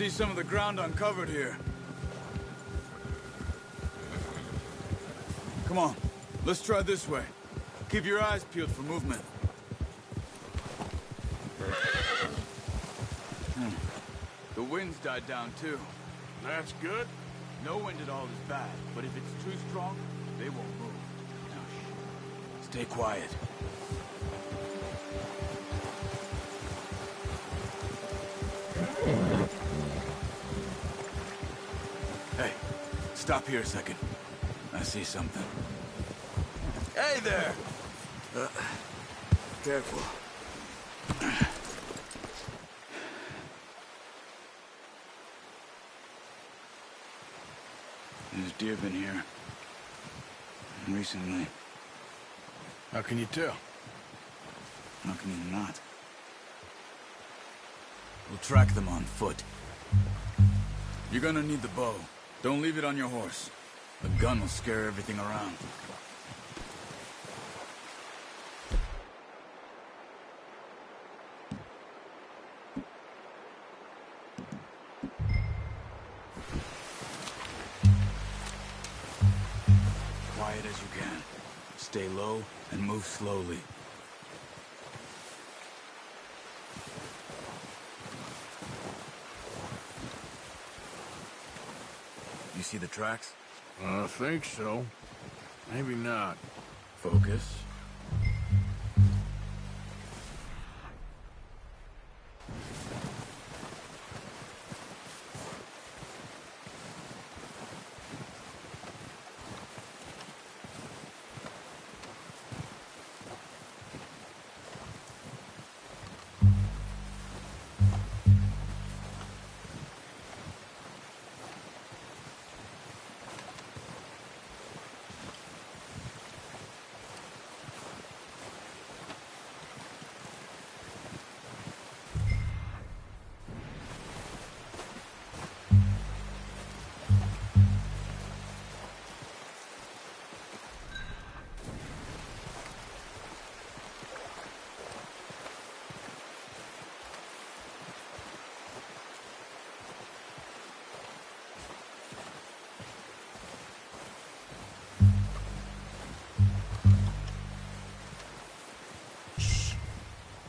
see some of the ground uncovered here. Come on, let's try this way. Keep your eyes peeled for movement. The wind's died down too. That's good. No wind at all is bad, but if it's too strong, they won't move. Now shh. Stay quiet. Hey, stop here a second. I see something. Hey there! Careful. There's deer been here. Recently. How can you tell? How can you not? We'll track them on foot. You're gonna need the bow. Don't leave it on your horse. A gun will scare everything around. Quiet as you can. Stay low and move slowly. You see the tracks? I think so. Maybe not. Focus.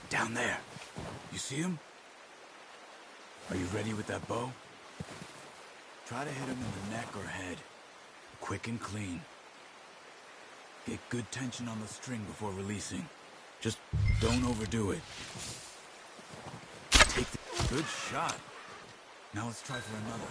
Down there. You see him? Are you ready with that bow? Try to hit him in the neck or head. Quick and clean. Get good tension on the string before releasing. Just don't overdo it. Take the... Good shot. Now let's try for another.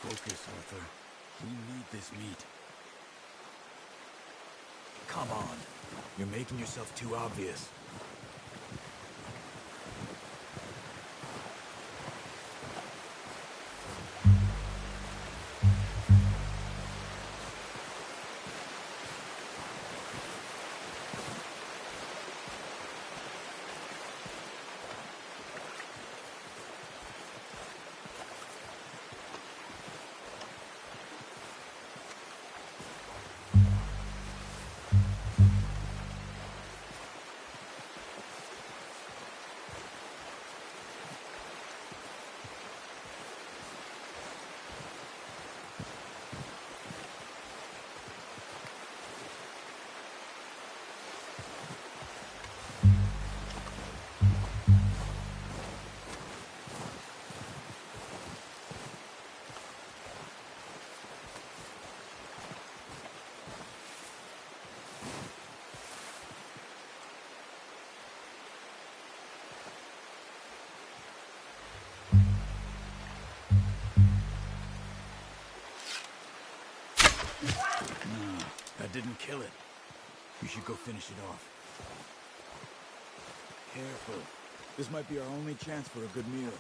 Focus, Arthur. We need this meat. Come on. You're making yourself too obvious. That didn't kill it. You should go finish it off. Careful. This might be our only chance for a good meal.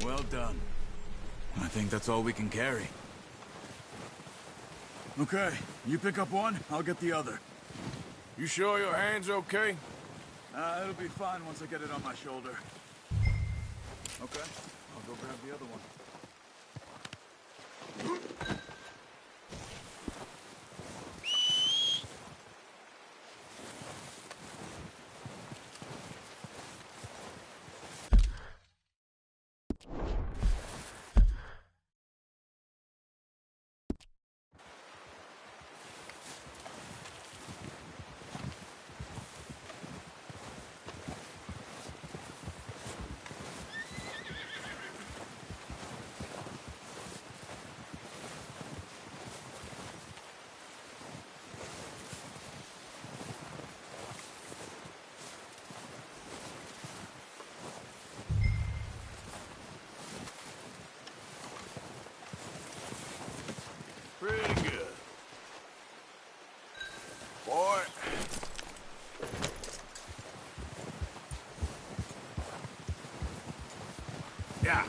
Well done. I think that's all we can carry. Okay, you pick up one, I'll get the other. You sure your hand's okay? It'll be fine once I get it on my shoulder. Okay, I'll go grab the other one. Pretty good. Boy. Yeah.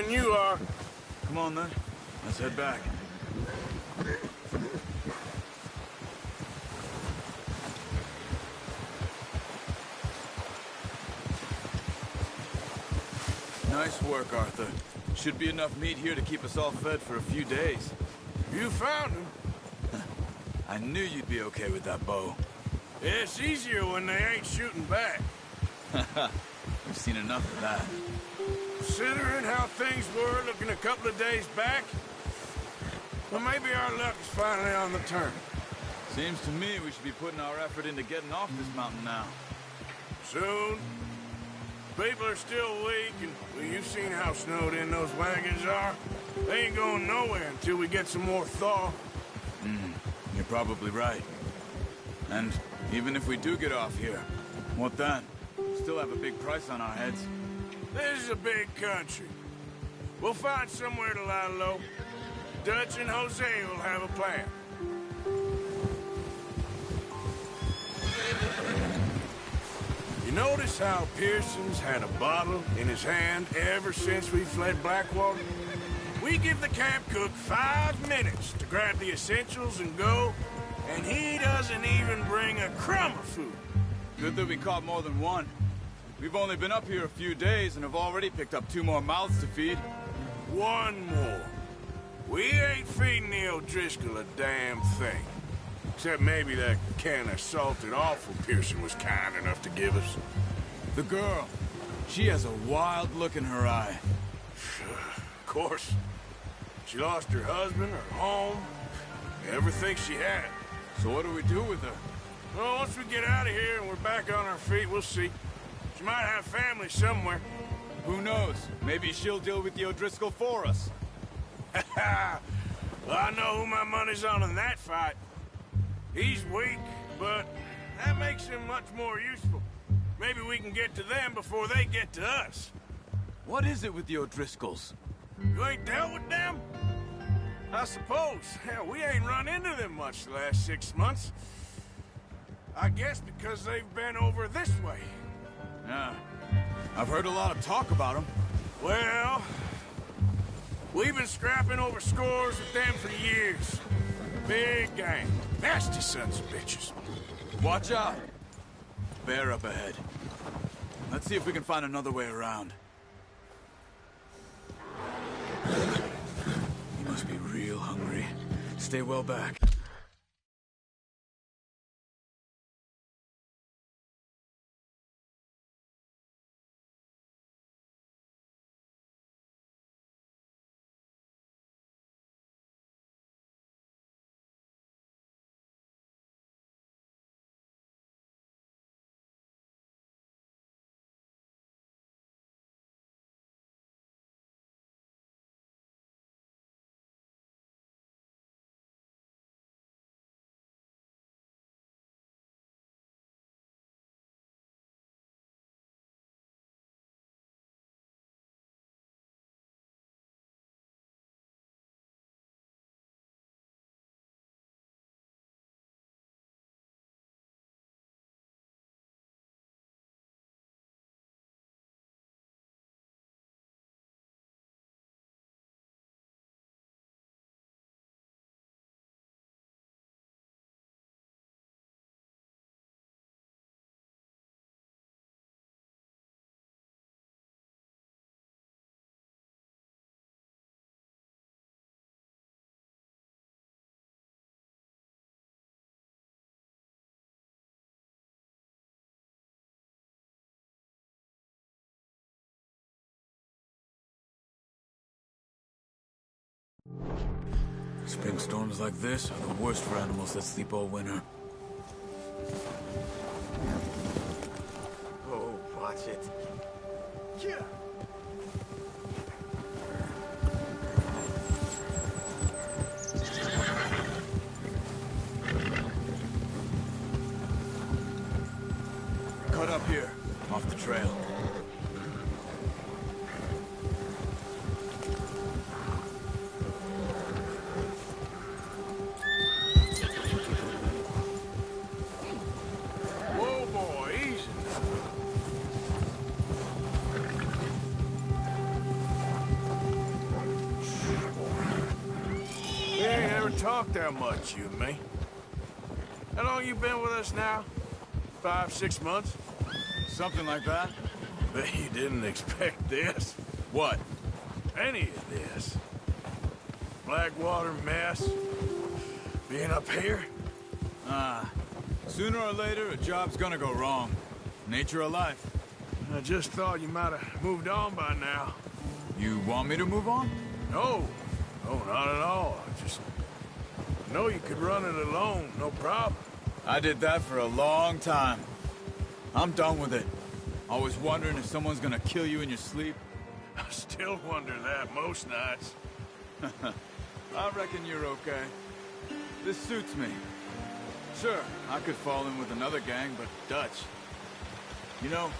when you are. Come on, then. Let's head back. Nice work, Arthur. Should be enough meat here to keep us all fed for a few days. You found him. I knew you'd be okay with that bow. It's easier when they ain't shooting back. We've seen enough of that. Considering how things were looking a couple of days back, well, maybe our luck is finally on the turn. Seems to me we should be putting our effort into getting off this mountain now. Soon. People are still weak, and well, you've seen how snowed in those wagons are. They ain't going nowhere until we get some more thaw. You're probably right. And even if we do get off here, what then? We still have a big price on our heads. This is a big country. We'll find somewhere to lie low. Dutch and Jose will have a plan. You notice how Pearson's had a bottle in his hand ever since we fled Blackwater? We give the camp cook 5 minutes to grab the essentials and go, and he doesn't even bring a crumb of food. Good that we caught more than one. We've only been up here a few days and have already picked up 2 more mouths to feed. 1 more. We ain't feeding the O'Driscoll a damn thing. Except maybe that can of salted offal Pearson was kind enough to give us. The girl. She has a wild look in her eye. Of course. She lost her husband, her home, everything she had. So what do we do with her? Well, once we get out of here and we're back on our feet, we'll see. She might have family somewhere. Who knows? Maybe she'll deal with the O'Driscoll for us. Well, I know who my money's on in that fight. He's weak, but that makes him much more useful. Maybe we can get to them before they get to us. What is it with the O'Driscolls? You ain't dealt with them? I suppose. Hell, we ain't run into them much the last 6 months. I guess because they've been over this way. Yeah. I've heard a lot of talk about them. Well, we've been scrapping over scores with them for years. Big gang. Nasty sons of bitches. Watch out! Bear up ahead. Let's see if we can find another way around. You must be real hungry. Stay well back. Spring storms like this are the worst for animals that sleep all winter. Oh, watch it. Yeah. Cut up here, off the trail. Whoa, boy, easy. talk that much, you and me. How long you been with us now? 5, 6 months? Something like that. Bet you didn't expect this. What? Any of this. Blackwater mess. Being up here. Sooner or later, a job's gonna go wrong. Nature of life. I just thought you might have moved on by now. You want me to move on? No. No, not at all. I know you could run it alone, no problem. I did that for a long time. I'm done with it. Always wondering if someone's gonna kill you in your sleep. I still wonder that most nights. I reckon you're okay. This suits me. Sure, I could fall in with another gang, but Dutch... You know,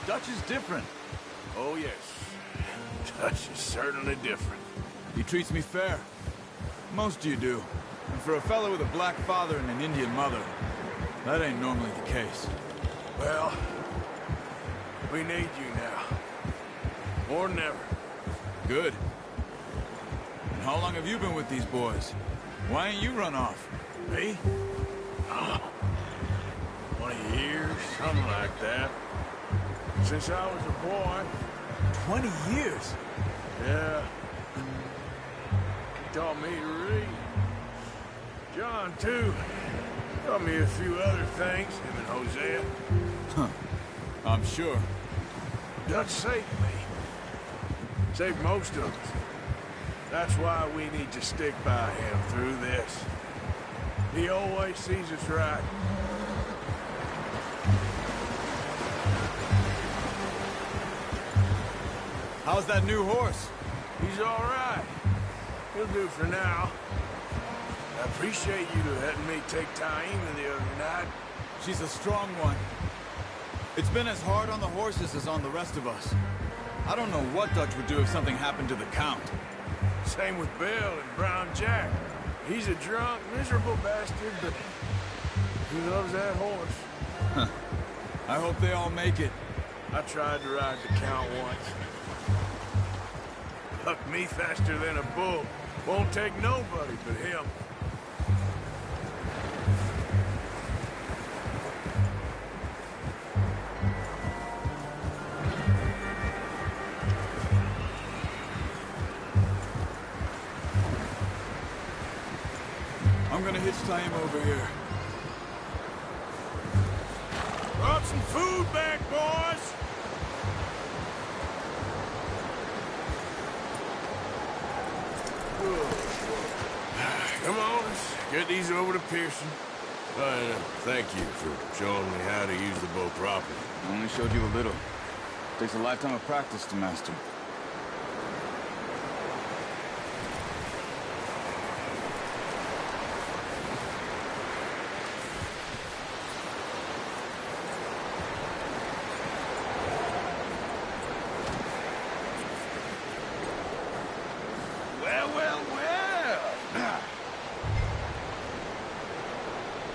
Dutch is different. Oh, yes. Dutch is certainly different. He treats me fair. Most of you do. And for a fellow with a black father and an Indian mother, that ain't normally the case. Well, we need you now. More than ever. Good. And how long have you been with these boys? Why ain't you run off? Me? Oh, 20 years, something like that. Since I was a boy. 20 years? Yeah. He taught me to read. John, too. Taught me a few other things, him and Hosea. Huh. I'm sure. Dutch saved me. Saved most of us. That's why we need to stick by him through this. He always sees us right. How's that new horse? He's all right. He'll do for now. I appreciate you letting me take Taima the other night. She's a strong one. It's been as hard on the horses as on the rest of us. I don't know what Dutch would do if something happened to the Count. Same with Bill and Brown Jack. He's a drunk, miserable bastard, but he loves that horse. Huh. I hope they all make it. I tried to ride the Count once. Hucked me faster than a bull. Won't take nobody but him. I'm gonna hitch Taima over here. Brought some food back, boys! Come on, let's get these over to Pearson. Thank you for showing me how to use the bow properly. I only showed you a little. Takes a lifetime of practice to master.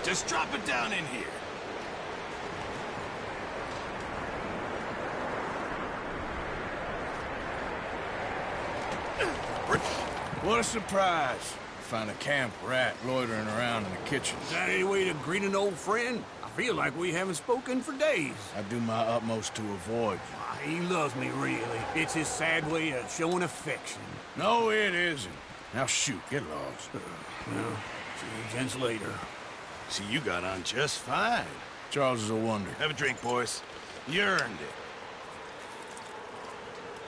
Just drop it down in here. What a surprise. Find a camp rat loitering around in the kitchen. Is that any way to greet an old friend? I feel like we haven't spoken for days. I do my utmost to avoid you. He loves me, really. It's his sad way of showing affection. No, it isn't. Now shoot, get lost. Well, see you gents later. See, you got on just fine. Charles is a wonder. Have a drink, boys. You earned it.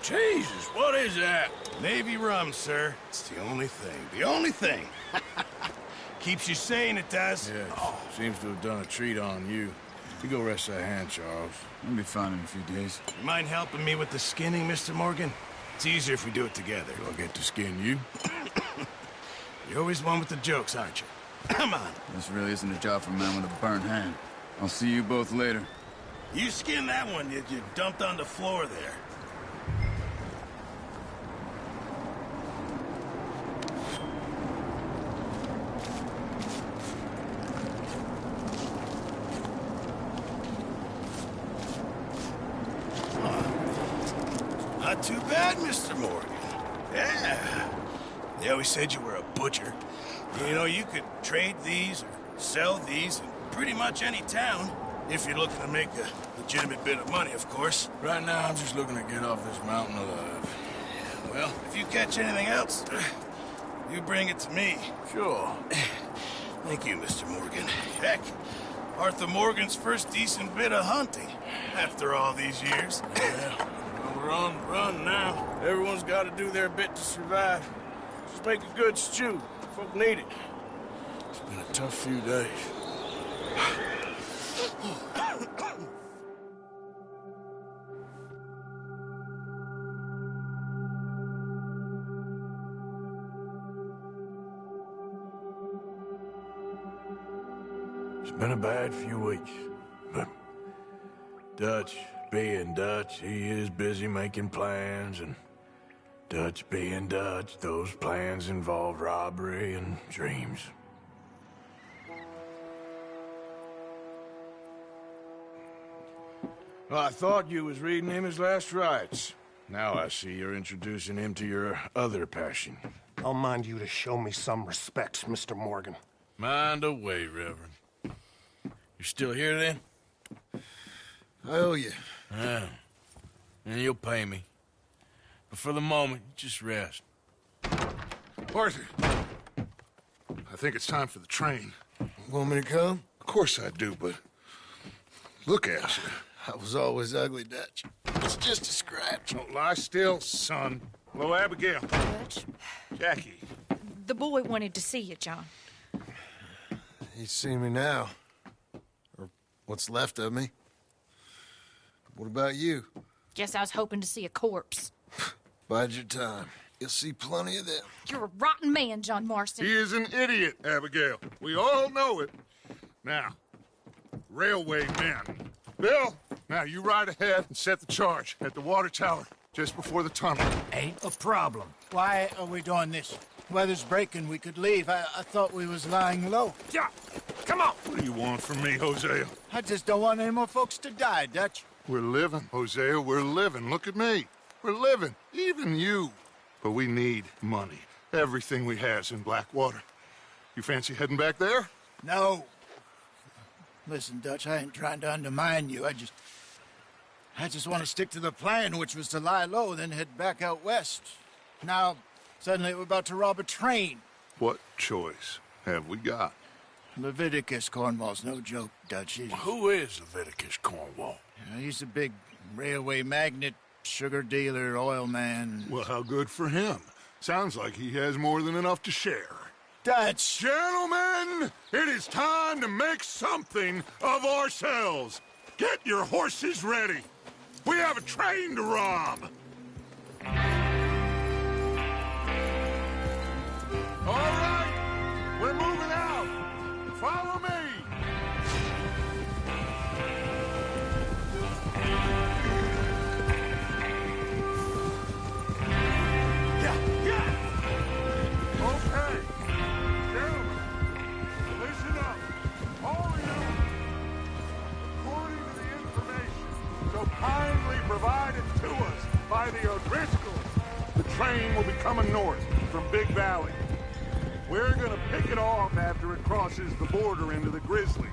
Jesus, what is that? Navy rum, sir. It's the only thing. The only thing. Keeps you sane, it does. Yeah, seems to have done a treat on you. You go rest that hand, Charles. I'll be fine in a few days. You mind helping me with the skinning, Mr. Morgan? It's easier if we do it together. Do I get to skin you? You're always one with the jokes, aren't you? Come on. This really isn't a job for a man with a burnt hand. I'll see you both later. You skin that one you dumped on the floor there. Not too bad, Mr. Morgan. Yeah. They always said you were a butcher. You know, you could trade these or sell these in pretty much any town, if you're looking to make a legitimate bit of money, of course. Right now, I'm just looking to get off this mountain alive. Well, if you catch anything else, you bring it to me. Sure. Thank you, Mr. Morgan. Heck, Arthur Morgan's first decent bit of hunting after all these years. Yeah, well, we're on the run now. Everyone's got to do their bit to survive. Just make a good stew. Folk need it. It's been a tough few days. It's been a bad few weeks, but Dutch being Dutch, he is busy making plans, and Dutch being Dutch, those plans involve robbery and dreams. Well, I thought you was reading him his last rites. Now I see you're introducing him to your other passion. I'll mind you to show me some respect, Mr. Morgan. Mind away, Reverend. You still here, then? I owe you. Yeah. And you'll pay me. But for the moment, just rest. Arthur, I think it's time for the train. Want me to come? Of course I do, but look at you. I was always ugly, Dutch. It's just a scratch. Don't lie still, son. Hello, Abigail. Dutch, Jackie. the boy wanted to see you, John. He's seen me now. Or what's left of me. What about you? Guess I was hoping to see a corpse. Bide your time. You'll see plenty of them. You're a rotten man, John Marston. He is an idiot, Abigail. We all know it. Now, railway men. Bill, now you ride ahead and set the charge at the water tower just before the tunnel. Ain't a problem. Why are we doing this? Weather's breaking. We could leave. I thought we was lying low. Yeah, come on. What do you want from me, Hosea? I just don't want any more folks to die, Dutch. We're living, Hosea. We're living. Look at me. We're living. Even you. But we need money. Everything we has in Blackwater. You fancy heading back there? No. Listen, Dutch, I ain't trying to undermine you. I just want to stick to the plan, which was to lie low, then head back out west. Now, suddenly we're about to rob a train. What choice have we got? Leviticus Cornwall's no joke, Dutch. Who is Leviticus Cornwall? He's a big railway magnate, sugar dealer, oil man. Well, how good for him. Sounds like he has more than enough to share. Dutch! Gentlemen, it is time to make something of ourselves. Get your horses ready. We have a train to rob. All right, we're moving out. Follow me. Okay. Gentlemen, listen up. All of you, according to the information so kindly provided to us by the O'Driscolls, the train will be coming north from Big Valley. We're gonna pick it off after it crosses the border into the Grizzlies.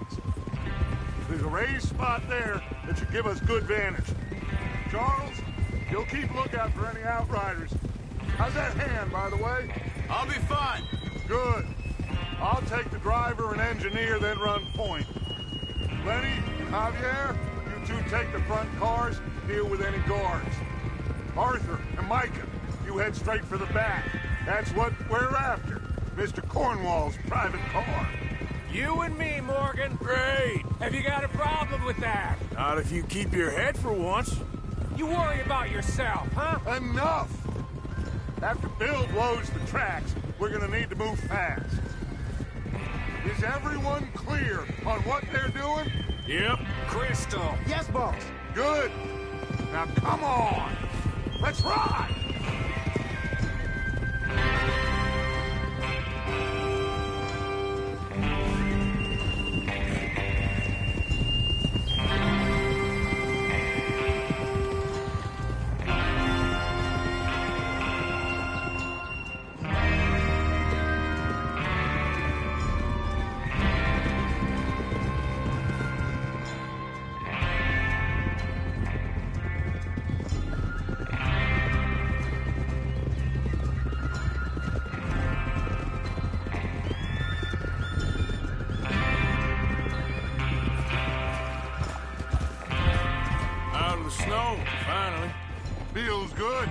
There's a raised spot there that should give us good vantage. Charles, you'll keep lookout for any outriders. How's that hand, by the way? I'll be fine. Good. I'll take the driver and engineer, then run point. Lenny, Javier, you two take the front cars, deal with any guards. Arthur and Micah, you head straight for the back. That's what we're after. Mr. Cornwall's private car. You and me, Morgan. Great. Have you got a problem with that? Not if you keep your head for once. You worry about yourself, huh? Enough! After Bill blows the tracks, we're gonna need to move fast. Is everyone clear on what they're doing? Yep. Crystal. Yes, boss. Good. Now come on. Let's ride!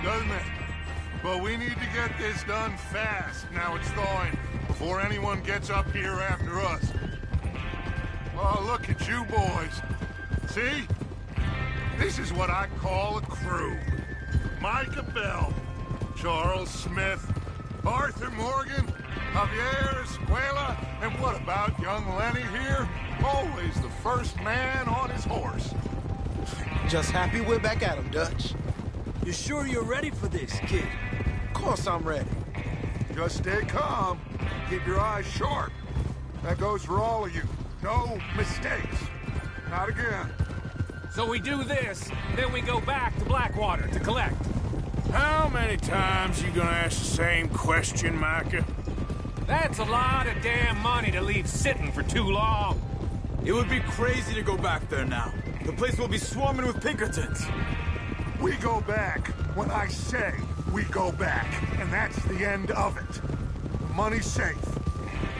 doesn't it? But we need to get this done fast. Now it's thawing, before anyone gets up here after us. Oh, look at you boys. See? This is what I call a crew. Micah Bell, Charles Smith, Arthur Morgan, Javier Escuela, and what about young Lenny here? Always the first man on his horse. Just happy we're back at him, Dutch. You sure you're ready for this, kid? Of course I'm ready. Just stay calm. Keep your eyes sharp. That goes for all of you. No mistakes. Not again. So we do this, then we go back to Blackwater to collect. How many times you gonna ask the same question, Micah? That's a lot of damn money to leave sitting for too long. It would be crazy to go back there now. The place will be swarming with Pinkertons. We go back when I say we go back, and that's the end of it. The money's safe.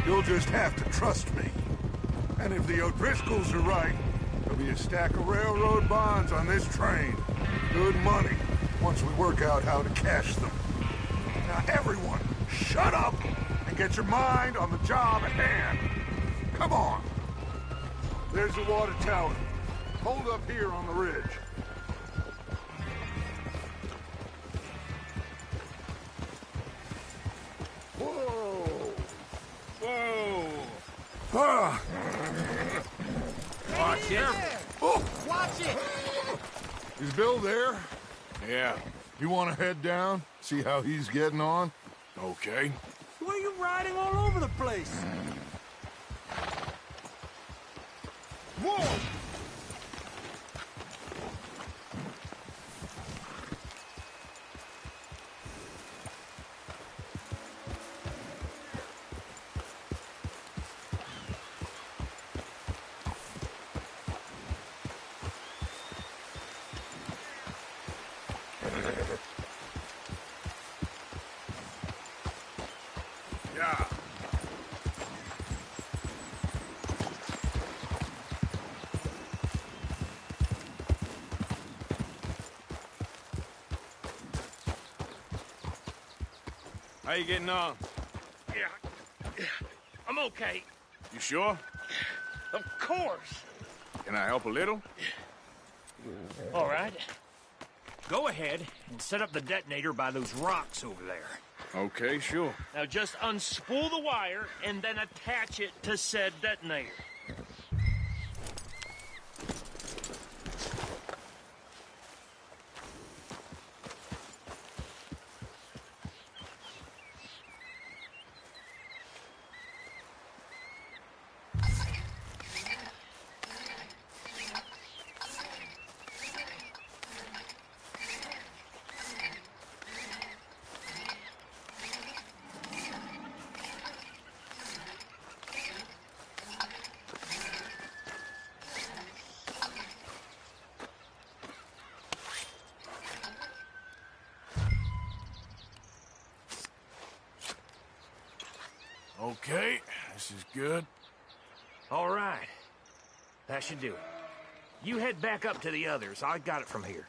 You'll just have to trust me. And if the O'Driscolls are right, there'll be a stack of railroad bonds on this train. Good money, once we work out how to cash them. Now everyone, shut up and get your mind on the job at hand. Come on. There's the water tower. Hold up here on the ridge. Whoa! Whoa! Ah. Watch it. Oh, Watch it! is Bill there? Yeah, You want to head down, see how he's getting on? okay. Why are you riding all over the place? Whoa! Yeah. How you getting on? Yeah. I'm okay. You sure? Of course. Can I help a little? All right. Go ahead and set up the detonator by those rocks over there. Okay, sure. Now just unspool the wire and then attach it to said detonator. Okay, this is good. All right. That should do it. You head back up to the others. I got it from here.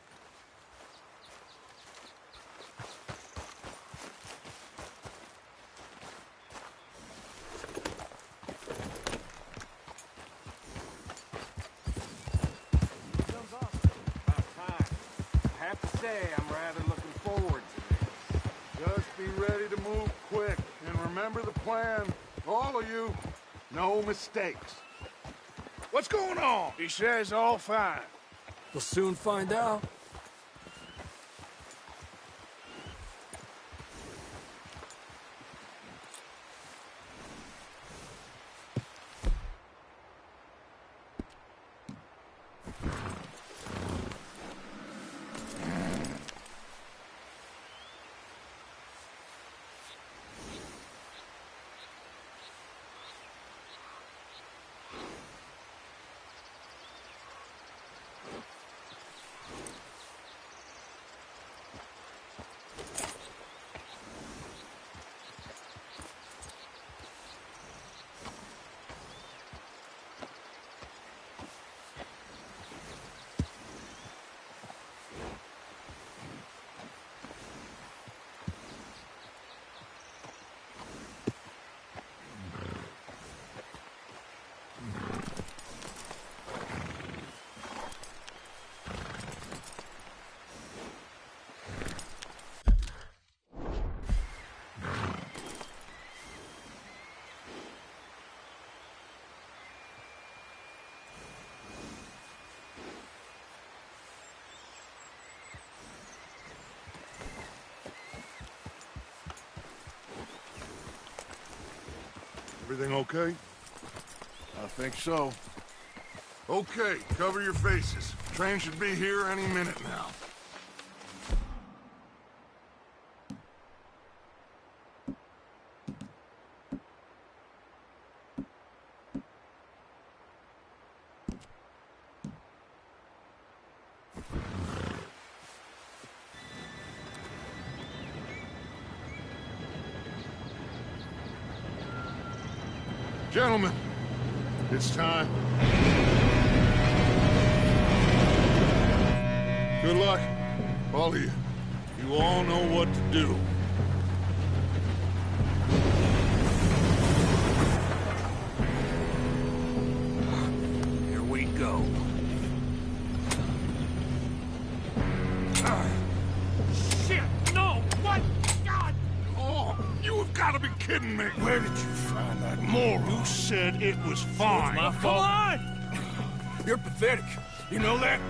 I have to say, I'm rather looking forward to this. Just be ready to move quick. And remember the plan. All of you, no mistakes. What's going on? He says all fine. We'll soon find out. Everything okay? I think so. Okay, cover your faces. Train should be here any minute now. Gentlemen, it's time. Good luck, all of you. You all know what to do. Here we go. Shit! No! What? God! Oh, you have got to be kidding me! Where did you find that moron? You said it was fine. It's my fault. Come on! You're pathetic. You know that?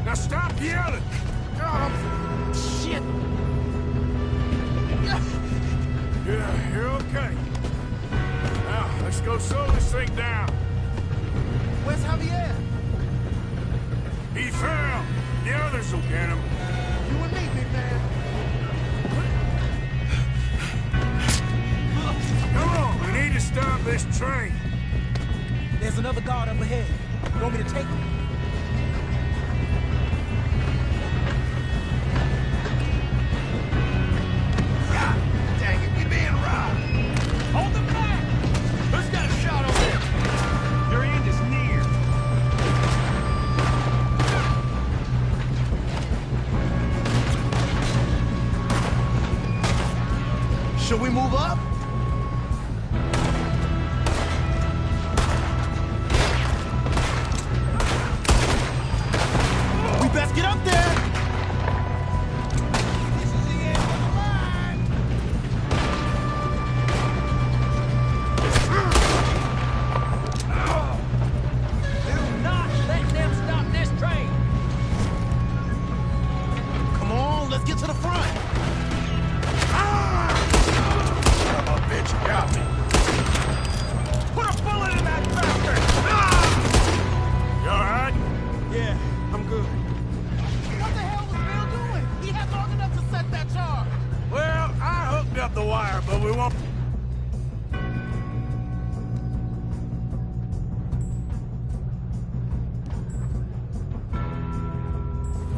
Now stop yelling! Oh, shit! Yeah, you're okay. Now, let's go slow this thing down. Where's Javier? He fell. The others will get him. You and me, big man. Come on, we need to stop this train. There's another guard up ahead. You want me to take him? Should we move up? We best get up there! This is the end of the line! Do not let them stop this train! Come on, let's get to the front! Bitch got me. Put a bullet in that bastard! You alright? Yeah, I'm good. What the hell was Bill doing? He had long enough to set that charge. Well, I hooked up the wire, but we won't...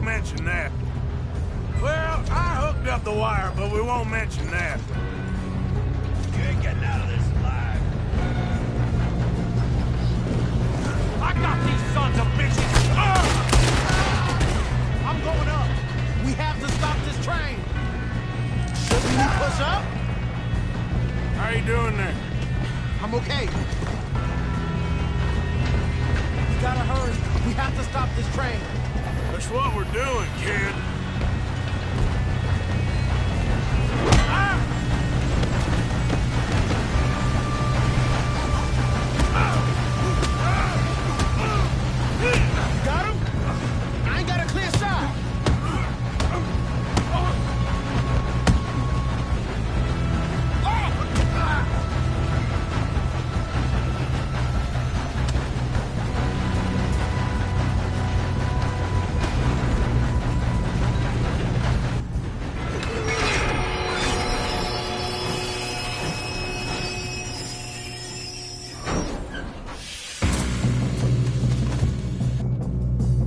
mention that. Well, I hooked up the wire, but we won't mention that. You ain't getting out of this alive. I got these sons of bitches! I'm going up. We have to stop this train. Shouldn't we push up? How you doing there? I'm okay. We gotta hurry. We have to stop this train. That's what we're doing, kid. Got him? I ain't got a clear shot.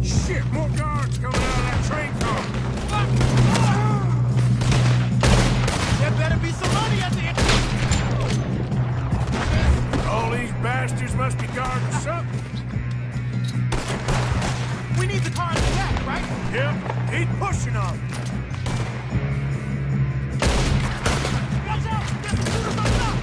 Shit, more guards coming out of that train car. There better be some money at the end. All these bastards must be guarding something. We need the car in the back, right? Yep, keep pushing on. Watch out! There's a shooter coming up!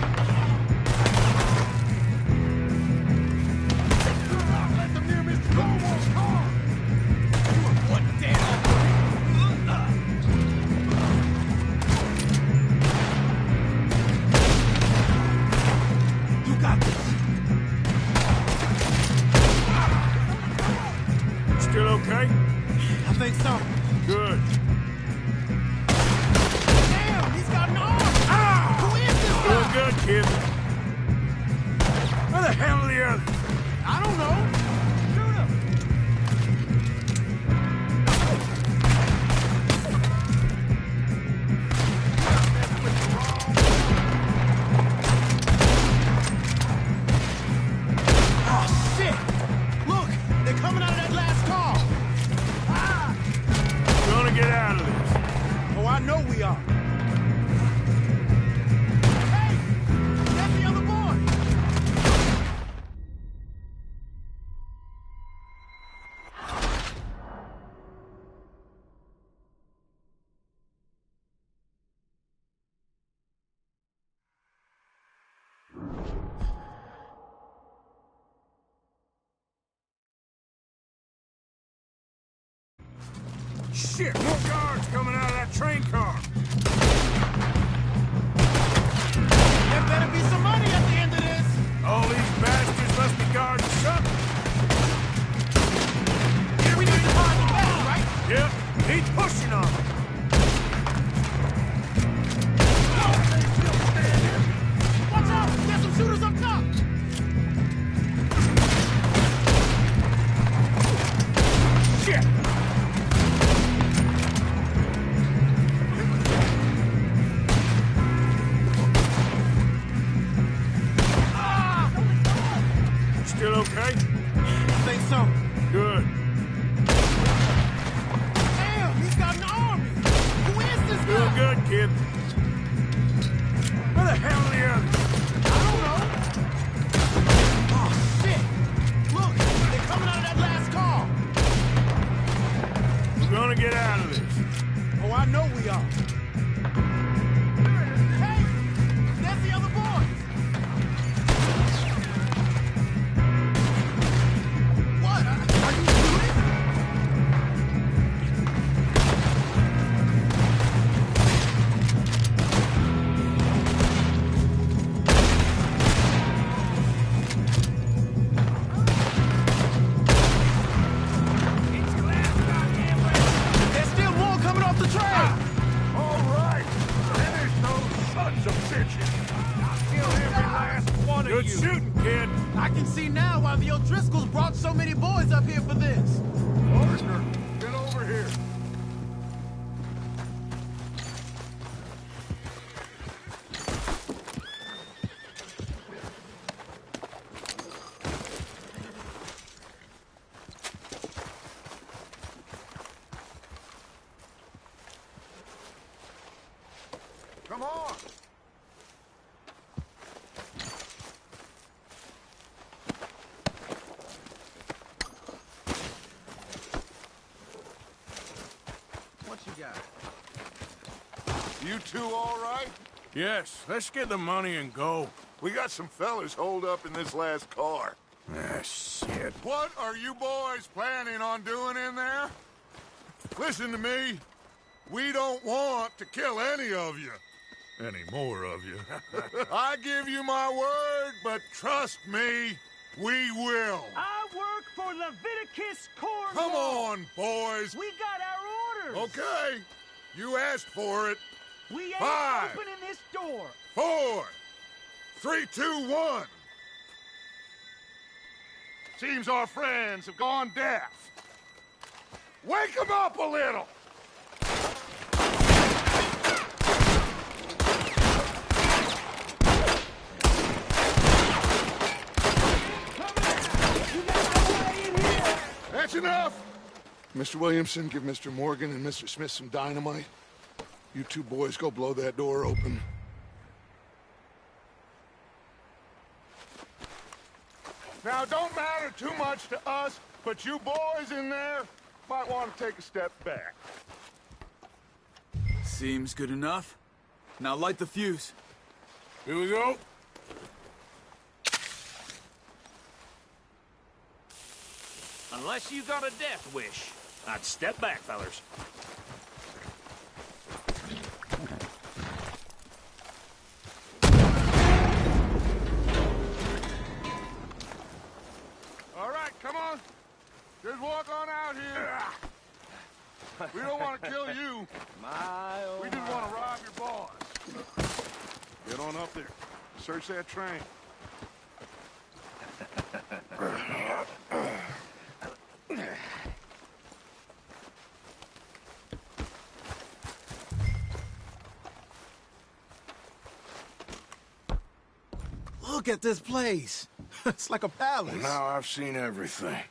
something. Good. Damn, he's got an arm. Who is this guy? Doing good, kid. Where the hell are the others? I don't know. Shoot him. Oh, shit. Look, they're coming out of that last car. Ah! We're gonna get out of this. Oh, I know we are. Hey, that's the other boy. Shit, more guards coming out of that train car. There better be some money at the end of this. All these bastards must be guarding something. We need to find the man, right? Yep, he's pushing on them. Watch out! There's some shooters up top! Shit! Still okay? I think so. Good. Damn, he's got an army! Who is this Doing guy? good, kid. Where the hell are the others? I don't know. Oh, shit! Look, they're coming out of that last car. We're gonna get out of this. Oh, I know we are. Hey, there's the other boys. What? Are you shooting? There's still more coming off the train. All right. Finish those sons of bitches. I'll kill every last one of Good you. shooting, kid. I can see now why the O'Driscolls brought so many boys up here for this. Partner, get over here. Come on. What you got? You two all right? Yes, let's get the money and go. We got some fellas holed up in this last car. Ah, shit. What are you boys planning on doing in there? Listen to me. We don't want to kill any of you. Any more of you. I give you my word, but trust me, we will. I work for Leviticus Corps. Come on, boys. We got our orders. Okay. You asked for it. We ain't 5, opening this door. 4, 3, 2, 1. Seems our friends have gone deaf. Wake them up a little. That's enough. Mr. Williamson, give Mr. Morgan and Mr. Smith some dynamite. You two boys go blow that door open. Now, don't matter too much to us, but you boys in there might want to take a step back. Seems good enough. Now light the fuse. Here we go. Unless you got a death wish, I'd step back, fellers. All right, come on. Just walk on out here. We don't want to kill you. We just want to rob your boss. Get on up there. Search that train. Look at this place. It's like a palace. Well, now I've seen everything.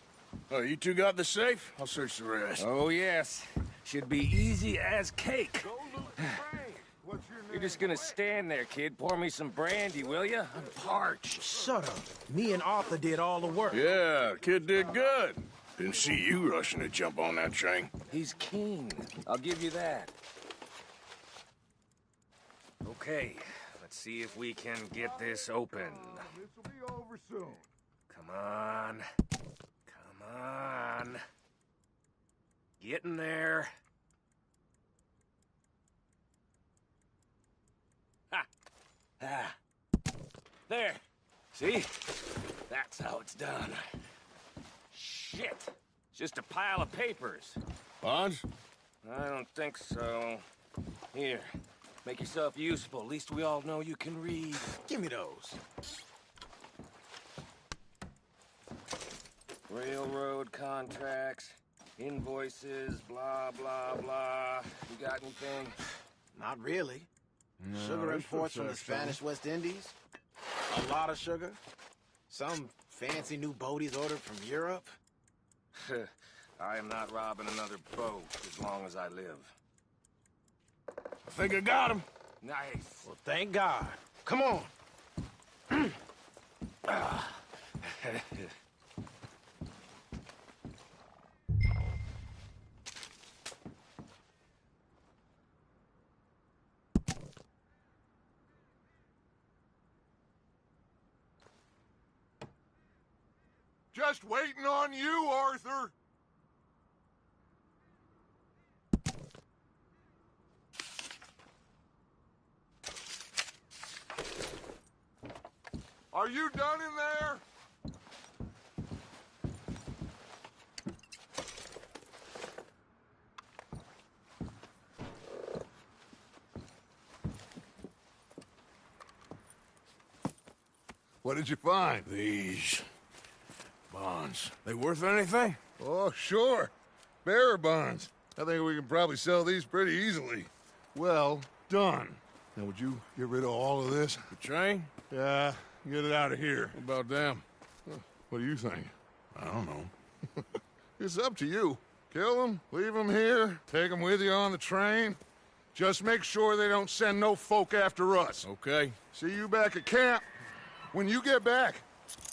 Oh, you two got the safe? I'll search the rest. Oh, yes. Should be easy as cake. Go loot the train. What's your name? You're just gonna stand there, kid. Pour me some brandy, will you? I'm parched. Shut up. Me and Arthur did all the work. Yeah, the kid did good. Didn't see you rushing to jump on that train. He's king. I'll give you that. Okay, let's see if we can get this open. This'll be over soon. Come on. Come on. Get in there. Ha! Ah. There. See? That's how it's done. Shit. It's just a pile of papers. Bonds? I don't think so. Here. Make yourself useful. At least we all know you can read. Give me those. Railroad contracts, invoices, blah, blah, blah. You got anything? Not really. No, Sugar this imports from the looks like Spanish West Indies. A lot of sugar. Some fancy new boaties ordered from Europe. I am not robbing another boat as long as I live. I think I got him. Nice. Well, thank God. Come on. Just waiting on you, Arthur. Are you done in there? What did you find? These bonds. They worth anything? Oh, sure. Bearer bonds. I think we can probably sell these pretty easily. Well done. Now, would you get rid of all of this? The train? Yeah, get it out of here. What about them? What do you think? I don't know. It's up to you. Kill them, leave them here, take them with you on the train. Just make sure they don't send no folk after us. Okay. See you back at camp. When you get back,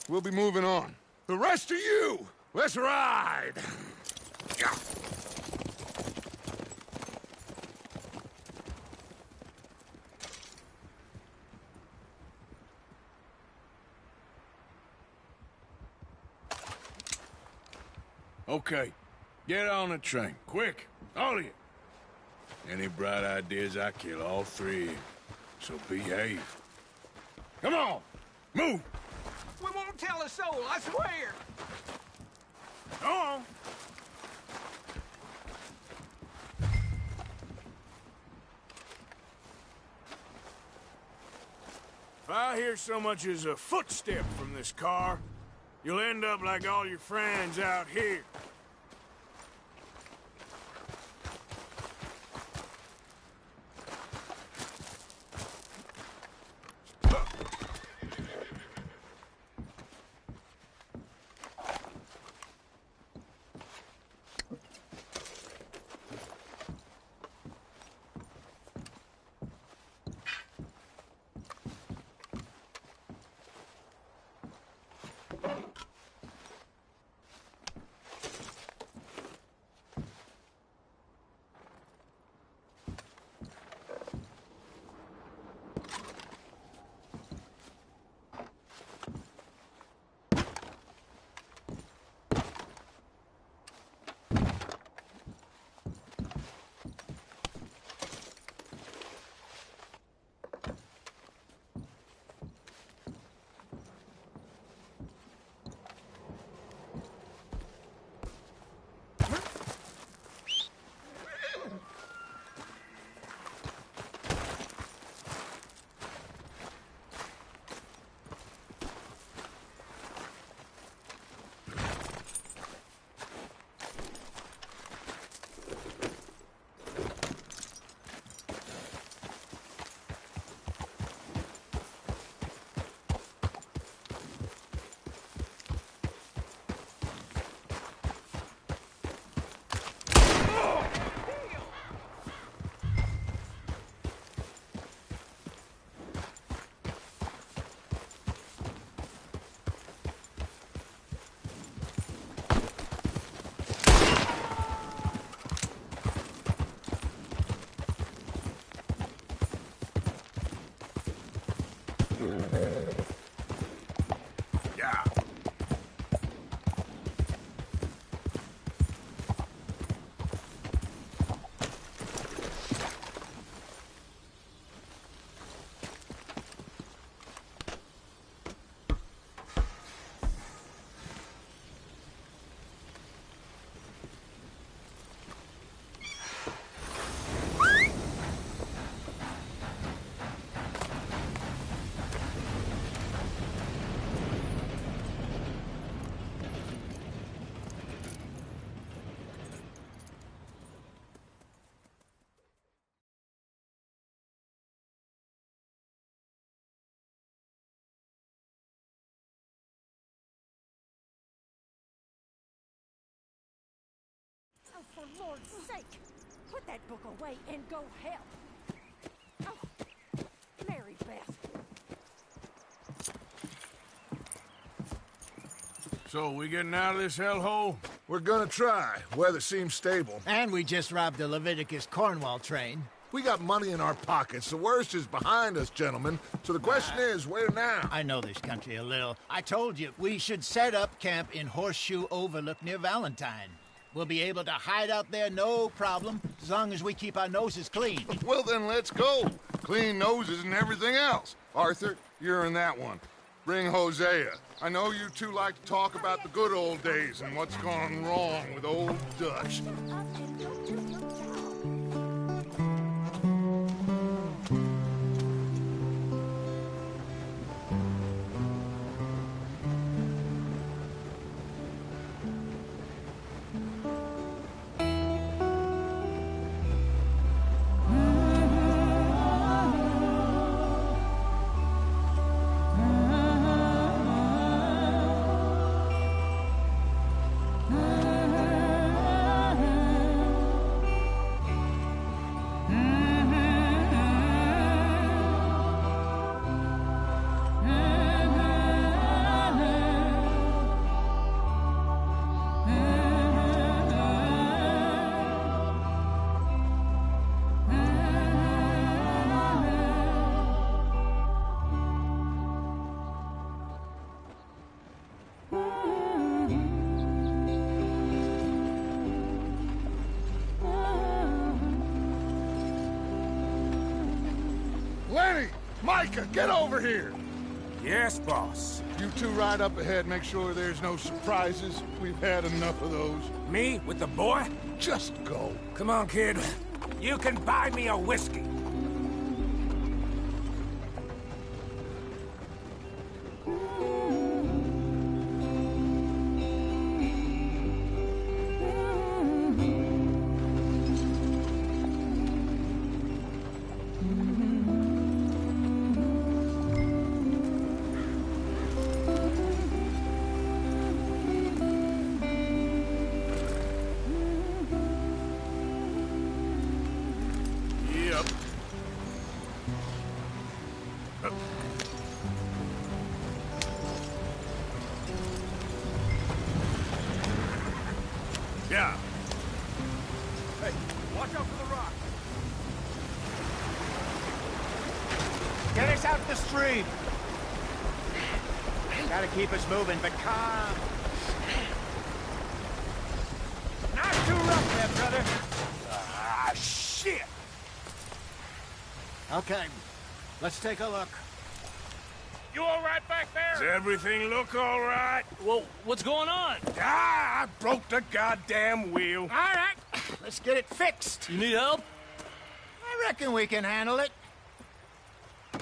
we'll be moving on. The rest of you, let's ride! Okay. Get on the train. Quick. All of you. Any bright ideas, I kill all three of you. So behave. Come on! Move! We won't tell a soul, I swear! Go on! If I hear so much as a footstep from this car, you'll end up like all your friends out here. Yeah. Oh, for Lord's sake, put that book away and go help. Oh, Mary Beth. So, we getting out of this hellhole? We're gonna try. Weather seems stable. And we just robbed the Leviticus Cornwall train. We got money in our pockets. The worst is behind us, gentlemen. So the question is, where now? I know this country a little. I told you, we should set up camp in Horseshoe Overlook near Valentine. We'll be able to hide out there no problem, as long as we keep our noses clean. Well, then let's go. Clean noses and everything else. Arthur, you're in that one. Bring Hosea. I know you two like to talk about the good old days and what's gone wrong with old Dutch. Lenny! Micah, get over here! Yes, boss. You two ride up ahead, make sure there's no surprises. We've had enough of those. Me with the boy? Just go. Come on, kid. You can buy me a whiskey. Yeah. Hey, watch out for the rock. Get us out the stream. Gotta keep us moving, but calm. Not too rough there, brother. Ah, shit! Okay, let's take a look. You all right back there? Does everything look all right? Well, what's going on? Ah, I broke the goddamn wheel. All right, let's get it fixed. You need help? I reckon we can handle it.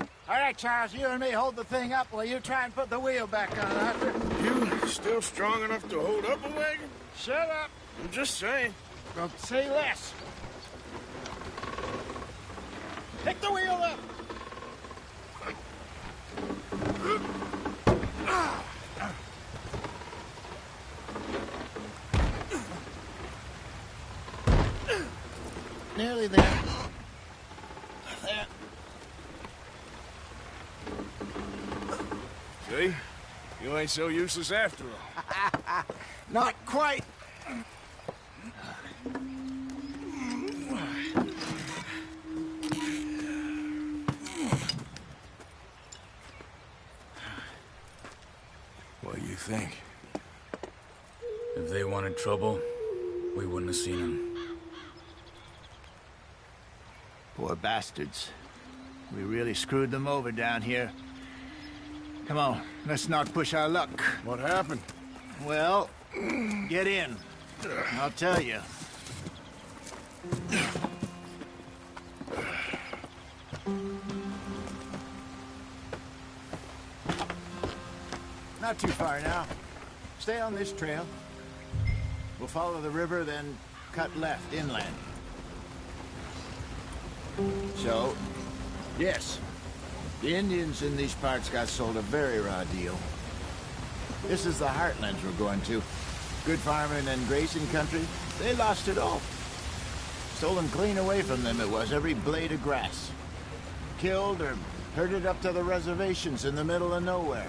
All right, Charles, you and me hold the thing up while you try and put the wheel back on, Arthur. You still strong enough to hold up a wagon? Shut up. I'm just saying. Don't say less. Pick the wheel up. Nearly there. There. See? You ain't so useless after all. Not quite. What do you think? If they wanted trouble, we wouldn't have seen them. Poor bastards. We really screwed them over down here. Come on, let's not push our luck. What happened? Well, get in. I'll tell you. Not too far now. Stay on this trail. We'll follow the river, then cut left inland. So, yes, the Indians in these parts got sold a very raw deal. This is the heartlands we're going to. Good farming and grazing country, they lost it all. Stolen clean away from them it was, every blade of grass. Killed or herded up to the reservations in the middle of nowhere.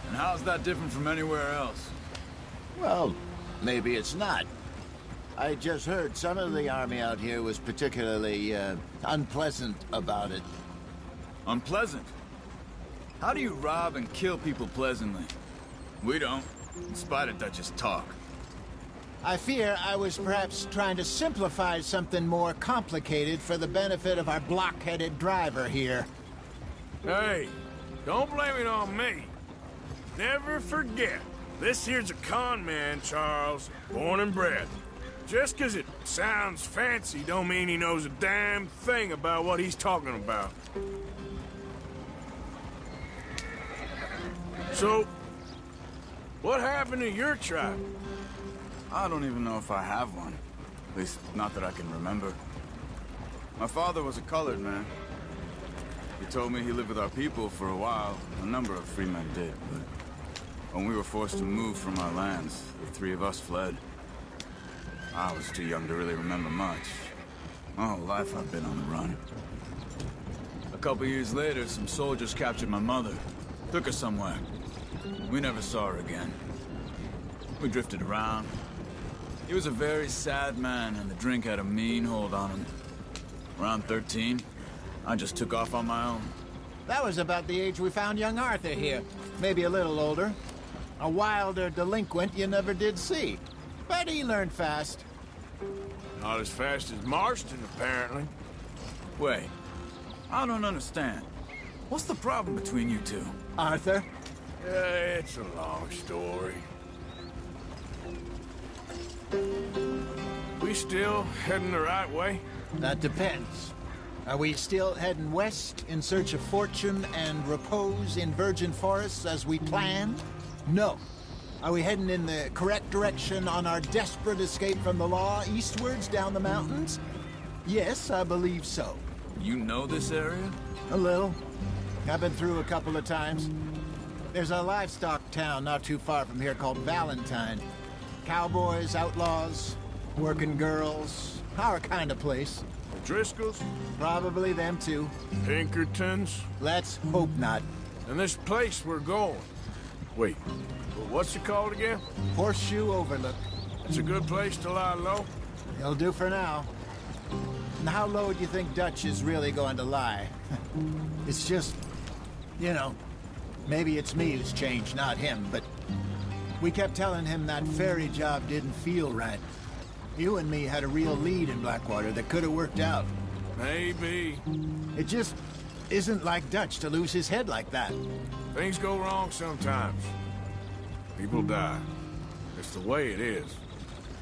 And how's that different from anywhere else? Well, maybe it's not. I just heard some of the army out here was particularly, unpleasant about it. Unpleasant? How do you rob and kill people pleasantly? We don't, in spite of Dutch's talk. I fear I was perhaps trying to simplify something more complicated for the benefit of our block-headed driver here. Hey, don't blame it on me. Never forget, this here's a con man, Charles, born and bred. Just 'cause it sounds fancy don't mean he knows a damn thing about what he's talking about. So, what happened to your tribe? I don't even know if I have one. At least, not that I can remember. My father was a colored man. He told me he lived with our people for a while. A number of free men did, but when we were forced to move from our lands, the three of us fled. I was too young to really remember much. My whole life I've been on the run. A couple years later, some soldiers captured my mother. Took her somewhere. We never saw her again. We drifted around. He was a very sad man, and the drink had a mean hold on him. Around 13, I just took off on my own. That was about the age we found young Arthur here. Maybe a little older. A wilder delinquent you never did see. But he learned fast. Not as fast as Marston, apparently. Wait, I don't understand. What's the problem between you two? Arthur? It's a long story. We still heading the right way? That depends. Are we still heading west in search of fortune and repose in virgin forests as we planned? No. Are we heading in the correct direction on our desperate escape from the law eastwards down the mountains? Yes, I believe so. You know this area? A little. I've been through a couple of times. There's a livestock town not too far from here called Valentine. Cowboys, outlaws, working girls, our kind of place. Driscolls? Probably them too. Pinkertons? Let's hope not. And this place we're going. Wait, what's it called again? Horseshoe Overlook. It's a good place to lie low? It'll do for now. And how low do you think Dutch is really going to lie? It's just, you know, maybe it's me who's changed, not him, but we kept telling him that ferry job didn't feel right. You and me had a real lead in Blackwater that could have worked out. Maybe. It just isn't like Dutch to lose his head like that. Things go wrong sometimes. People die. It's the way it is.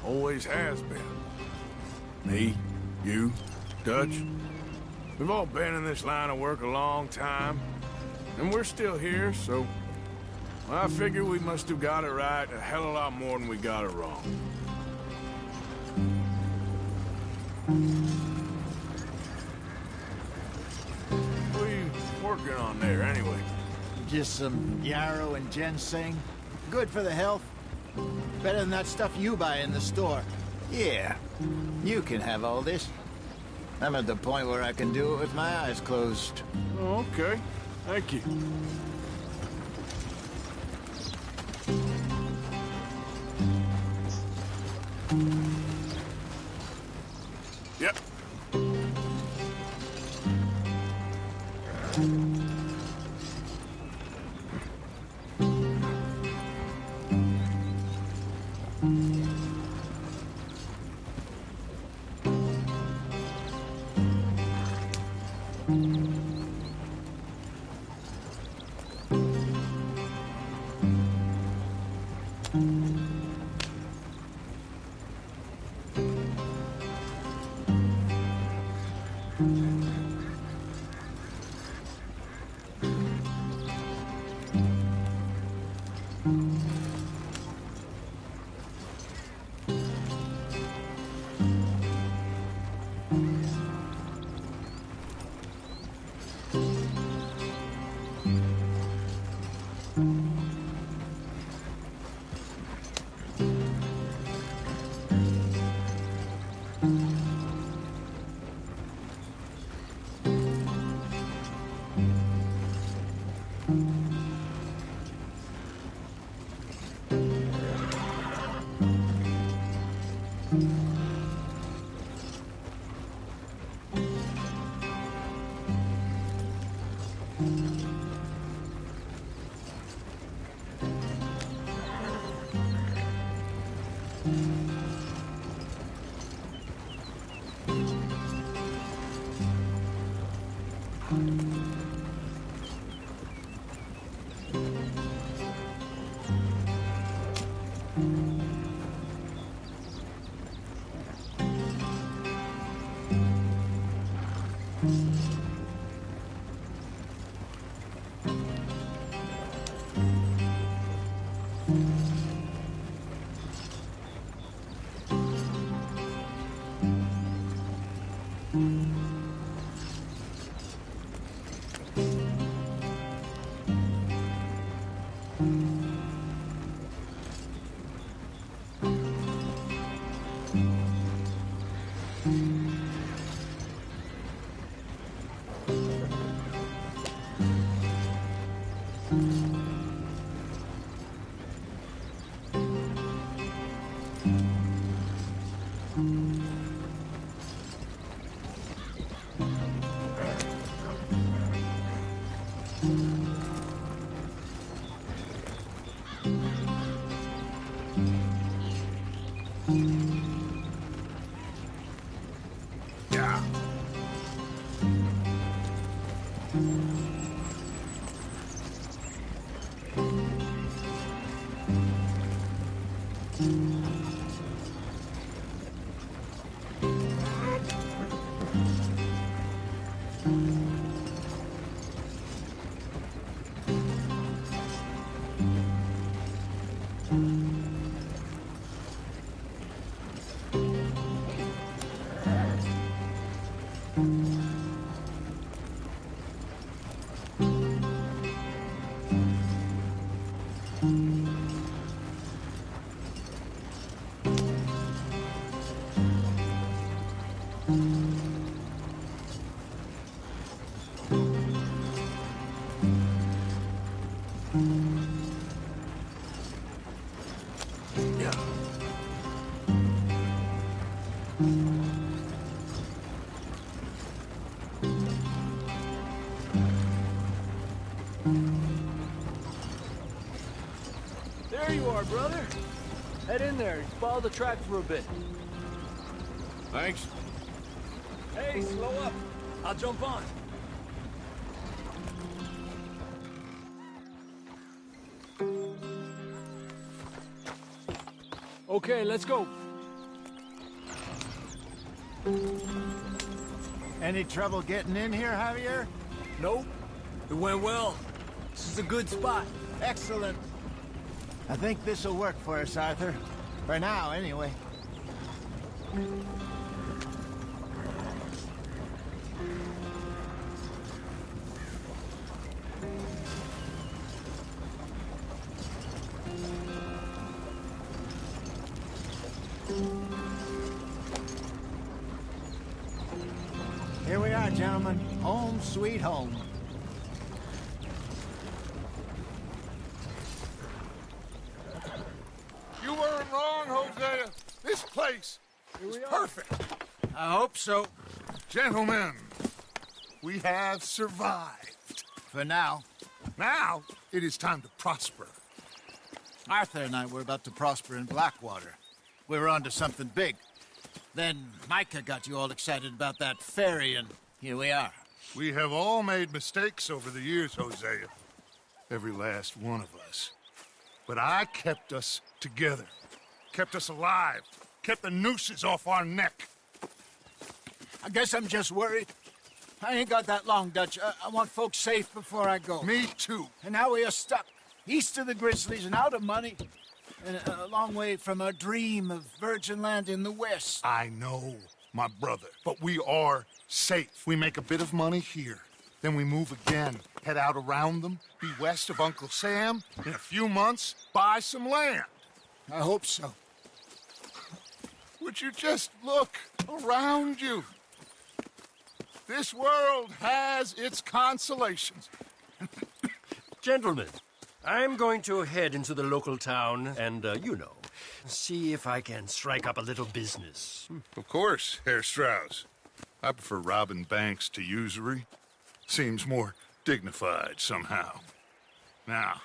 Always has been. Me, you, Dutch. We've all been in this line of work a long time. And we're still here, so... I figure we must have got it right a hell of a lot more than we got it wrong. What are you working on there, anyway? Just some yarrow and ginseng. Good for the health. Better than that stuff you buy in the store. Yeah, you can have all this. I'm at the point where I can do it with my eyes closed. Oh, okay. Thank you. Yep. There you are, brother. Head in there. Follow the track for a bit. Thanks. Hey, slow up. I'll jump on. Okay, let's go. Any trouble getting in here, Javier? Nope. It went well. This is a good spot. Excellent. I think this'll work for us, Arthur. For now, anyway. Here we are, gentlemen. Home sweet home. You weren't wrong, Hosea. This place is perfect. I hope so. Gentlemen, we have survived. For now. Now, it is time to prosper. Arthur and I were about to prosper in Blackwater. We were onto something big. Then Micah got you all excited about that ferry, and here we are. We have all made mistakes over the years, Hosea. Every last one of us. But I kept us together. Kept us alive. Kept the nooses off our neck. I guess I'm just worried. I ain't got that long, Dutch. I want folks safe before I go. Me too. And now we are stuck. East of the Grizzlies and out of money. And a long way from our dream of virgin land in the west. I know, my brother. But we are safe. We make a bit of money here. Then we move again. Head out around them. Be west of Uncle Sam. In a few months, buy some land. I hope so. Would you just look around you? This world has its consolations. Gentlemen, I'm going to head into the local town and, see if I can strike up a little business. Of course, Herr Strauss. I prefer robbing banks to usury. Seems more dignified somehow. Now,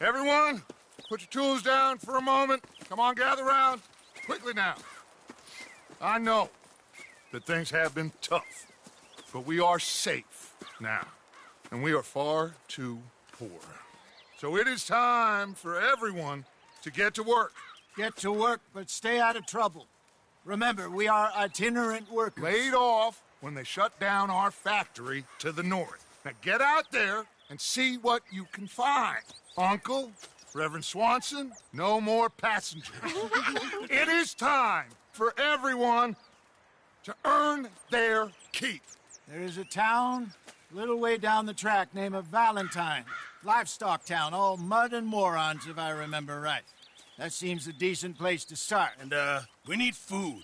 everyone, put your tools down for a moment. Come on, gather round. Quickly now. I know that things have been tough, but we are safe now, and we are far too poor. So it is time for everyone to get to work. Get to work, but stay out of trouble. Remember, we are itinerant workers. Laid off when they shut down our factory to the north. Now get out there and see what you can find. Uncle, Reverend Swanson, no more passengers. It is time for everyone to earn their keep. There is a town a little way down the track named Valentine. Livestock town, all mud and morons, if I remember right. That seems a decent place to start. And, we need food.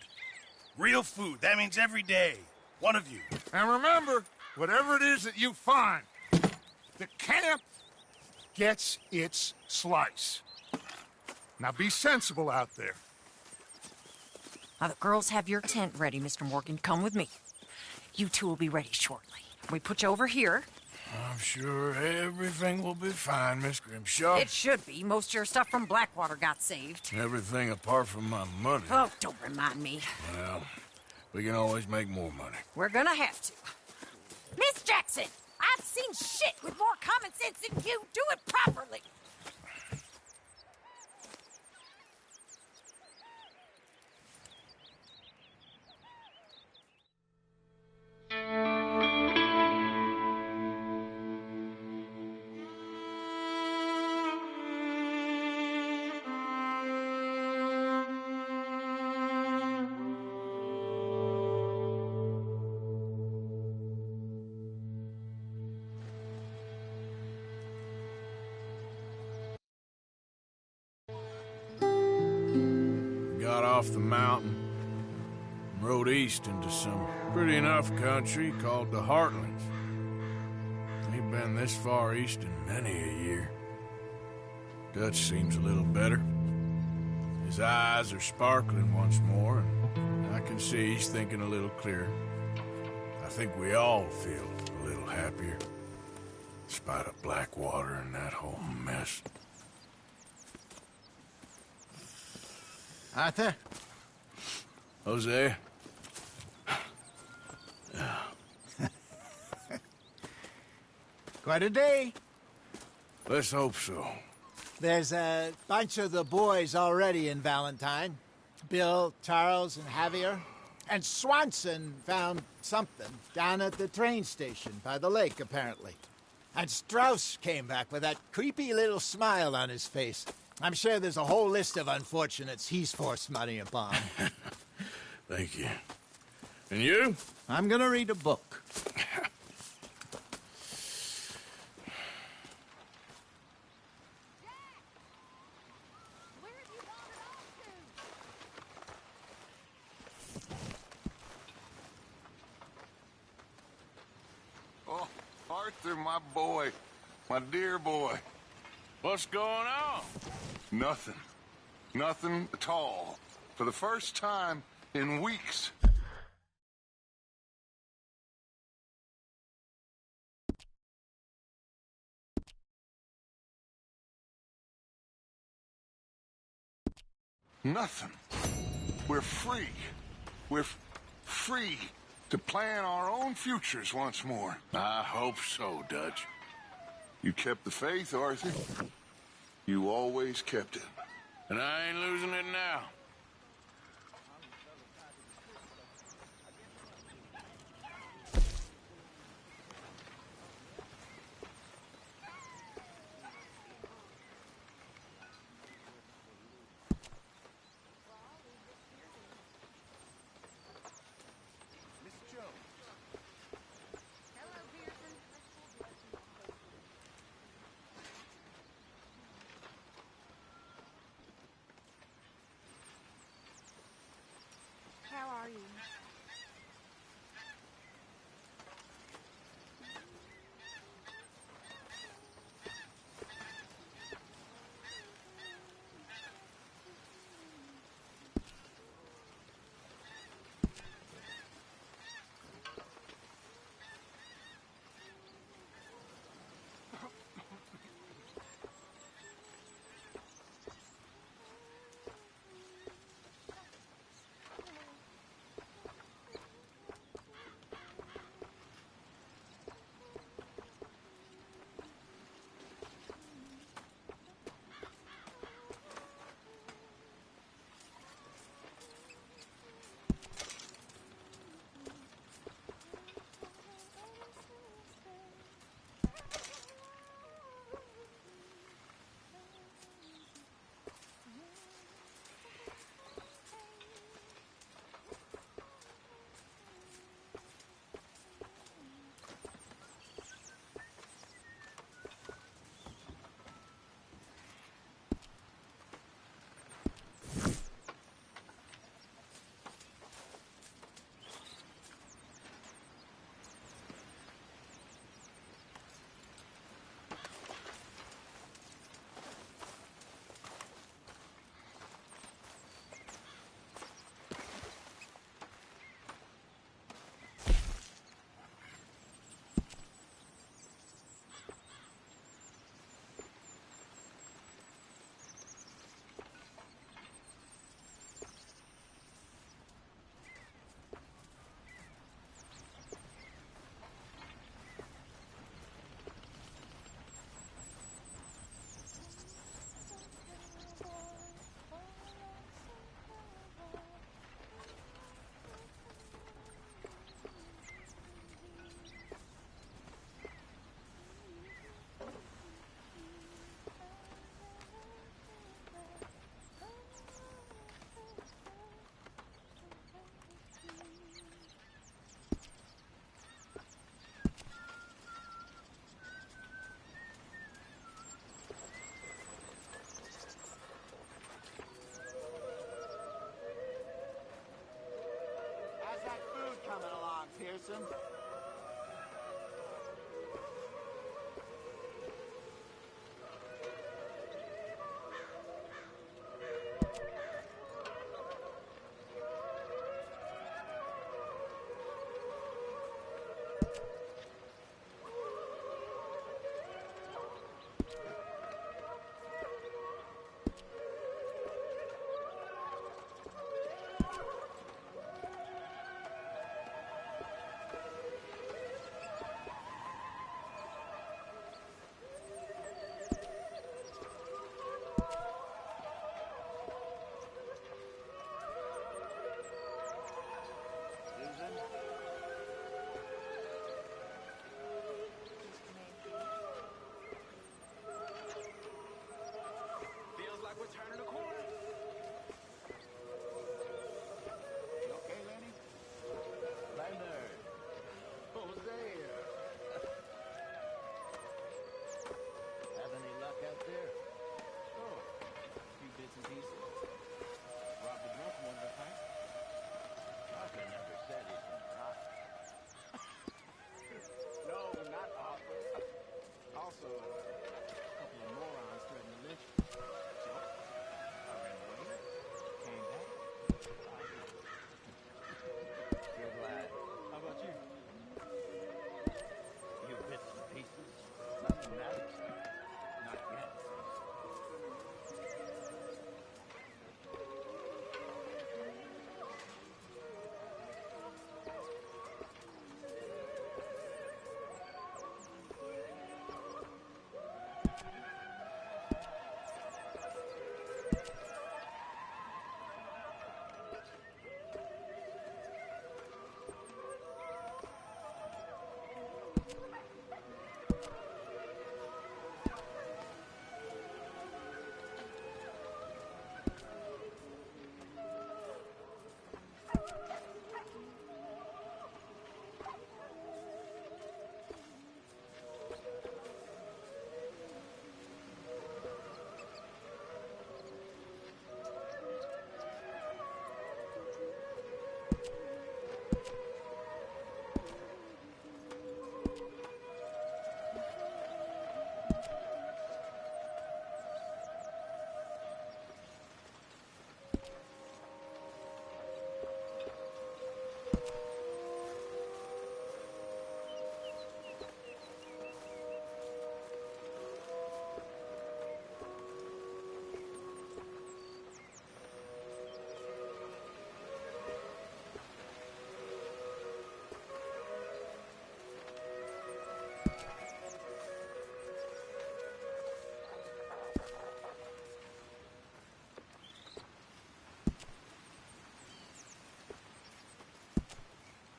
Real food. That means every day. One of you. And remember, whatever it is that you find, the camp gets its slice. Now be sensible out there. Now, the girls have your tent ready, Mr. Morgan. Come with me. You two will be ready shortly. We put you over here. I'm sure everything will be fine, Miss Grimshaw. It should be. Most of your stuff from Blackwater got saved. Everything apart from my money. Oh, don't remind me. Well, we can always make more money. We're gonna have to. Miss Jackson, I've seen shit with more common sense than you. Do it properly. Got off the mountain and rode east into some pretty enough country called the Heartlands. Ain't been this far east in many a year. Dutch seems a little better. His eyes are sparkling once more, and I can see he's thinking a little clearer. I think we all feel a little happier, in spite of Blackwater and that whole mess. Arthur? Hosea? Quite a day. Let's hope so. There's a bunch of the boys already in Valentine. Bill, Charles, and Javier. And Swanson found something down at the train station by the lake, apparently. And Strauss came back with that creepy little smile on his face. I'm sure there's a whole list of unfortunates he's forced money upon. Thank you. And you? I'm gonna read a book. Oh, Arthur, my boy. My dear boy. What's going on? Nothing. Nothing at all. For the first time in weeks. Nothing. We're free. We're free to plan our own futures once more. I hope so, Dutch. You kept the faith, Arthur. You always kept it. And I ain't losing it now.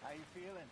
How you feeling?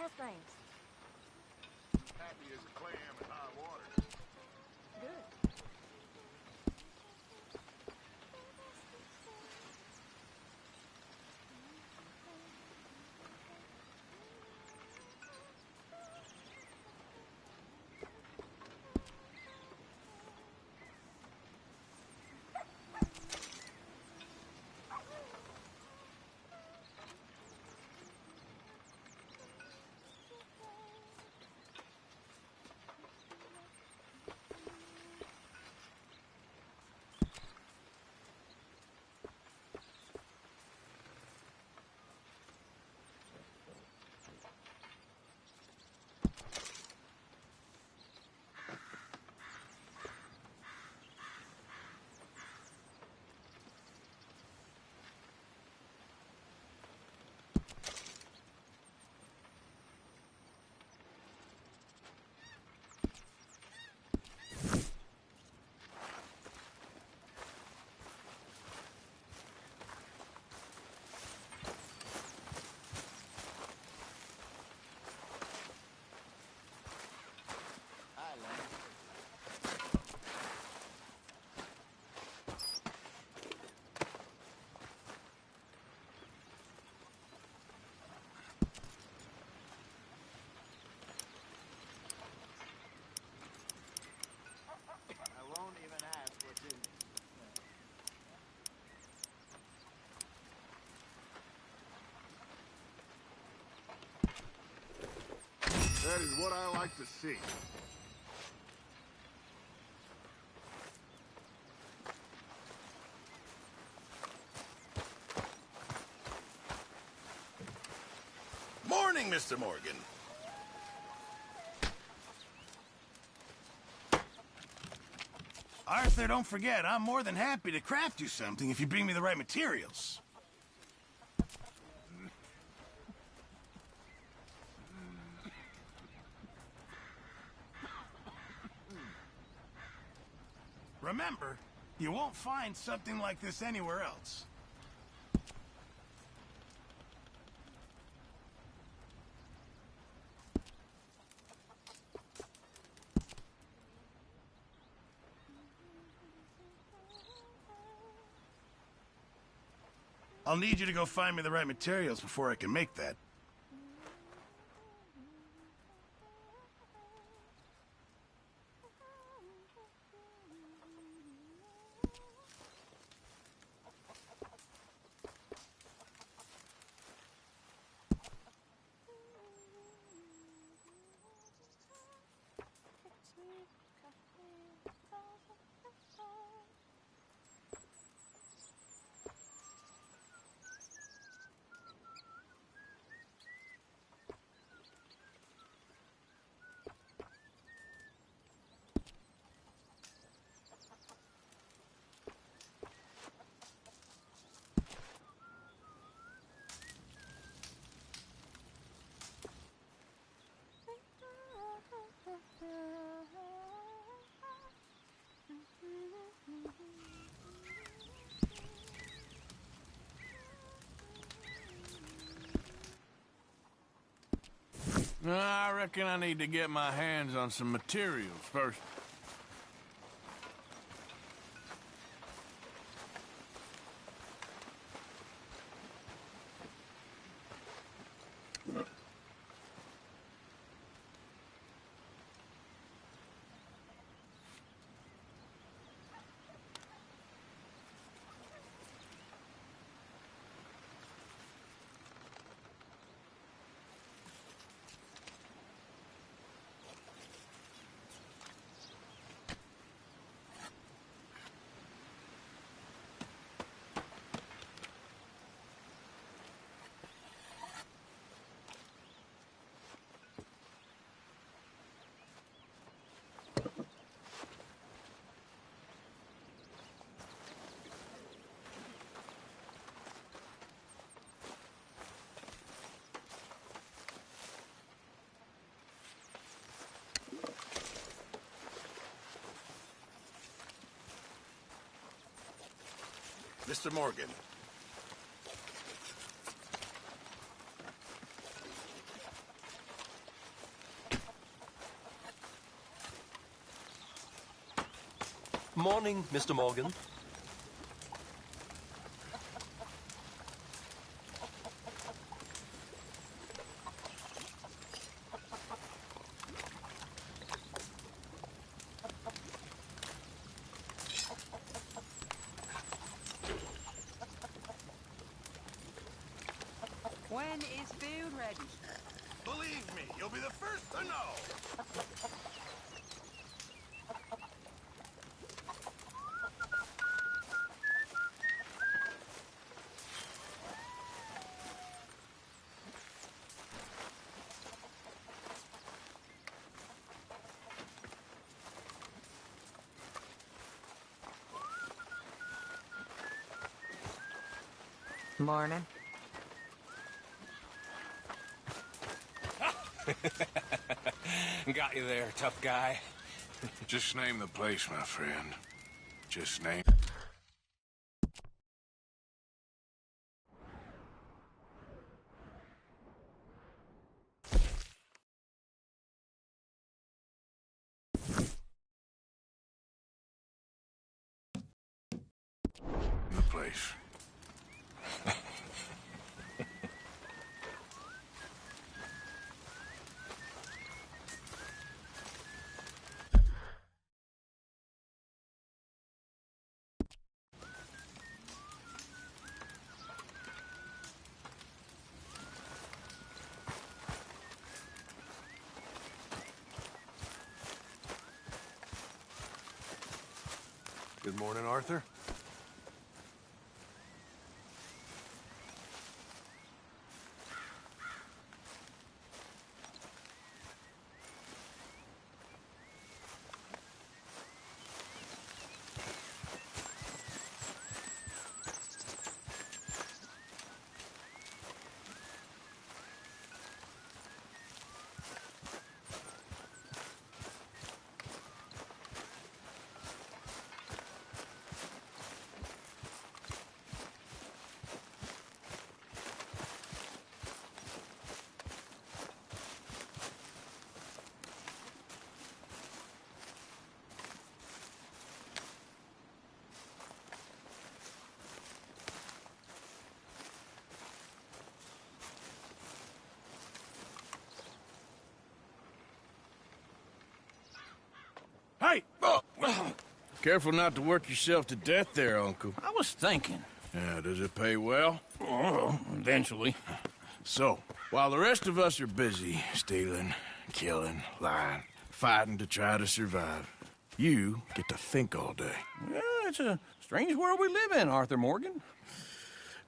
How's things? Happy as a clam in high water. Good. That is what I like to see. Morning, Mr. Morgan. Arthur, don't forget, I'm more than happy to craft you something if you bring me the right materials. Remember, you won't find something like this anywhere else. I'll need you to go find me the right materials before I can make that. reckon I need to get my hands on some materials first. Mr. Morgan. Morning, Mr. Morgan. When is food ready? Believe me, you'll be the first to know. Morning. Got you there, tough guy. Just name the place, my friend. Just name the place. Good morning, Arthur. Hey! Careful not to work yourself to death there, Uncle. I was thinking. Yeah, does it pay well? Oh, eventually. So, while the rest of us are busy stealing, killing, lying, fighting to try to survive, you get to think all day. Yeah, it's a strange world we live in, Arthur Morgan.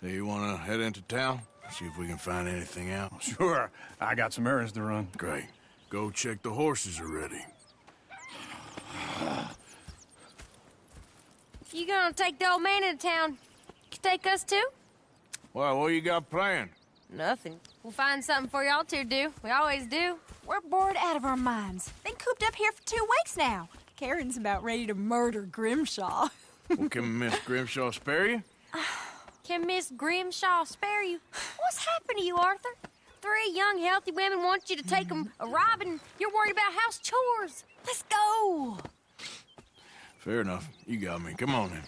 Do you want to head into town? See if we can find anything out? Sure. I got some errands to run. Great. Go check the horses are ready. You gonna take the old man into town? You take us too? Well, what you got planned? Nothing. We'll find something for y'all to do. We always do. We're bored out of our minds. Been cooped up here for 2 weeks now. Karen's about ready to murder Grimshaw. Well, can Miss Grimshaw spare you? Can Miss Grimshaw spare you? What's happened to you, Arthur? three young, healthy women want you to take them a robbing. You're worried about house chores. Let's go. Fair enough. You got me. Come on then.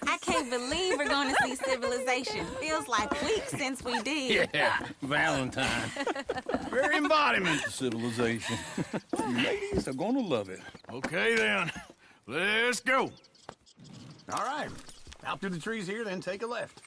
I can't believe we're going to see civilization. Feels like weeks since we did. Yeah, Valentine. Very embodiment of civilization. You ladies are gonna love it. Okay then. Let's go. All right. Out through the trees here, then take a left.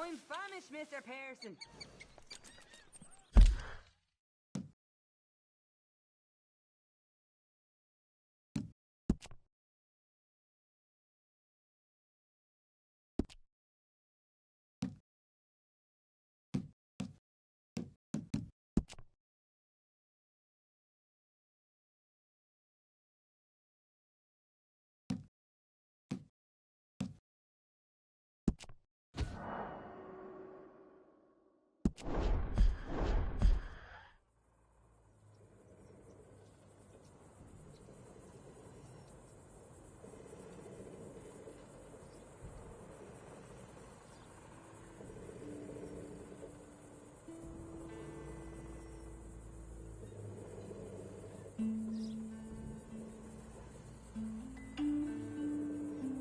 I'm famished, Mr. Pearson.